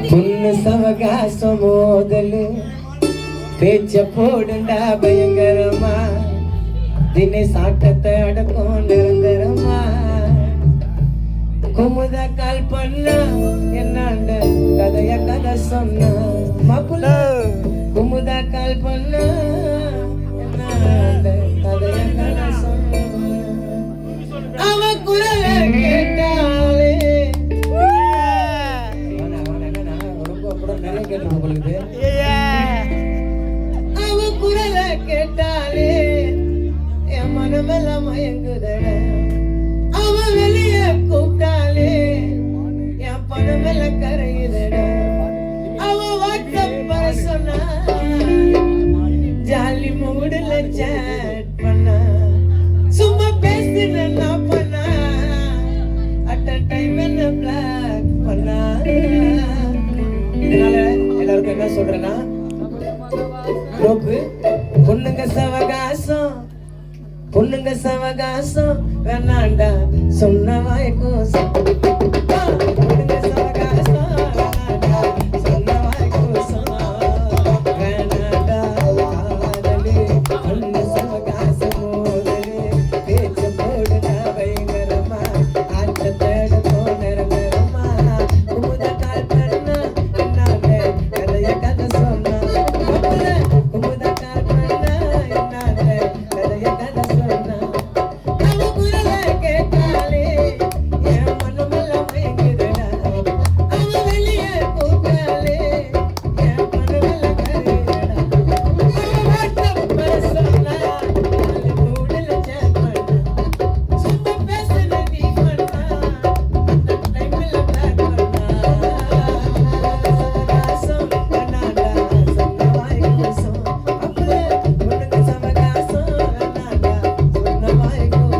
பொண்ணு சவகாசம் மோதலு பேச்ச போடுண்டா பயங்கரமா தினை சாட்டத்தை அடக்கும் நிரந்தரமா குமுத கால் பண்ண என்னாண்ட கதைய கதை சொன்ன மாப்புல குமுத கால் பண்ண என்னாண்ட கதைய கதை சொன்ன அவ குரல கேட்டாலே நிறைய கேட்டு உங்களுக்கு அவ குரல கேட்டாலே என் மனமெல்லாம் மயங்குதட அவ வெளிய கூப்பிட்டாலே என் பணமெல்லாம் கரையுதட அவ வாட்ஸ்அப் சொன்னா ஜாலி மூடுல சேட் பண்ணா சும்மா பேசின நான் பண்ணா அட் அ டைம் என்ன பிளாக் பண்ணா இதனால எல்லாருக்கும் என்ன சொல்றேன்னா பொண்ணுங்க சவகாசம் பொண்ணுங்க சவகாசம் வேணாண்டா சொன்ன வாய்க்கும் பொண்ணுங்க சவகாசம் வேணாண்டா சொன்ன வாய்க்கும் வேணாண்டா காதலு பொண்ணு சவகாசம் மோதலு பேச்ச போடுடா பயங்கரமா ஆட்ட தேடத்தோ நிரந்தரமா குமுத கால் பண்ணா என்னாண்ட கதைய கதை சொன்னா குமுத கால் பண்ணா என்னாண்ட கதைய கதை சொன்னா அவ குரல கேட்டாலே என் மனமெல்லாம் மயங்குதடா அவ வெளிய கூப்பிட்டாலே என் மனமெல்லாம் கரையுதடா அவ வாட்ஸ்அப் சொன்னா நாலு மூடுல சேட் பண்ணா சும்மா பேசுன நீ பண்ணா அந்த டைம்ல பிளாக் பண்ணா சவகாசம் வேணாண்டா சொன்ன வாய்க்கும் அப்பல பொண்ணுங்க சவகாசம் வேணாண்டா சொன்ன வாய்க்கும்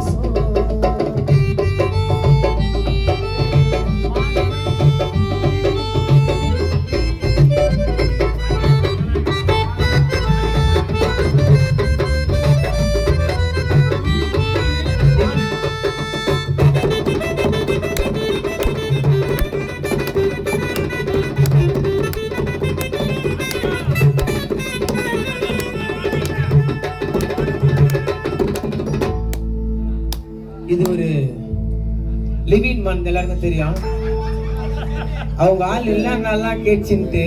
இது ஒரு லிவின் மான் எல்லாருக்கும் தெரியும். அவங்க ஆள் இல்லைன்னா கேட்சின்ட்டு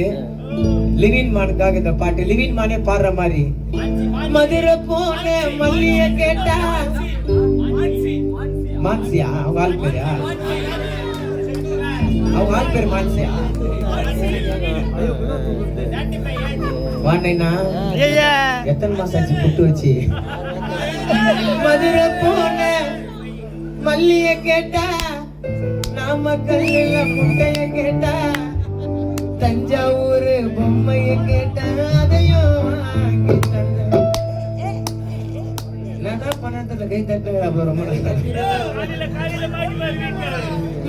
லிவின் மானுக்காக இந்த பாட்டு லிவின் மானே பாடுற மாதிரி மதுரை போன மல்லிய கேட்டா மான்சியா அவங்க ஆள் பேரா அவங்க ஆள் பேர் மான்சியா வாண்டைனா எத்தனை மாசம் ஆச்சு புட்டு வச்சு மதுரை போன மல்லிய கேட்டா நாமக்கல்ல முட்டைய கேட்டா தஞ்சாவூர் பொம்மைய கேட்டா அதையும் வாங்கி தந்த என்னதான் பணத்துல கை தட்டுங்க ரொம்ப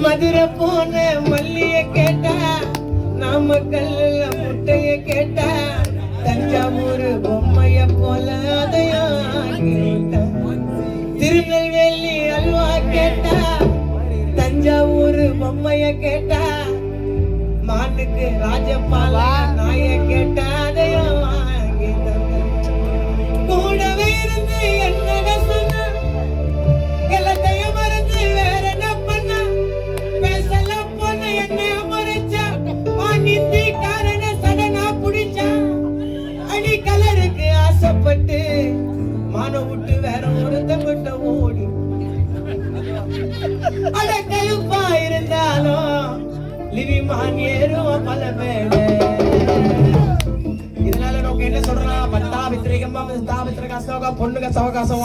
மதுரை போன மல்லிய கேட்டா நாமக்கல்ல முட்டைய கேட்டா தஞ்சாவூர் பொம்மைய போல அதையும் வாங்கி திருநெல்வேலி அல்வா கேட்டா தஞ்சாவூர் பொம்மைய கேட்டா மாட்டுக்கு ராஜபால நாய கேட்டா அதையும் வாங்கி கூடவே இருந்து என்ன சொன்ன எல்லாத்தையும் மறந்து வேற என்ன பண்ண பேசல பொண்ணு என்ன மறைச்சா வாங்கி காரண சடனா புடிச்சா அடி கலருக்கு ஆசைப்பட்டு மான விட்டு வேற ஒருத்தங்கிட்ட ஓடி அட கழுப்பா இருந்தாலும் லிவி மான் ஏறும் பல வேலை இதனால நோக்க என்ன சொல்றா பத்தாபித்திரிகமா தாபித்திரகாசம் பொண்ணுங்க சவகாசம்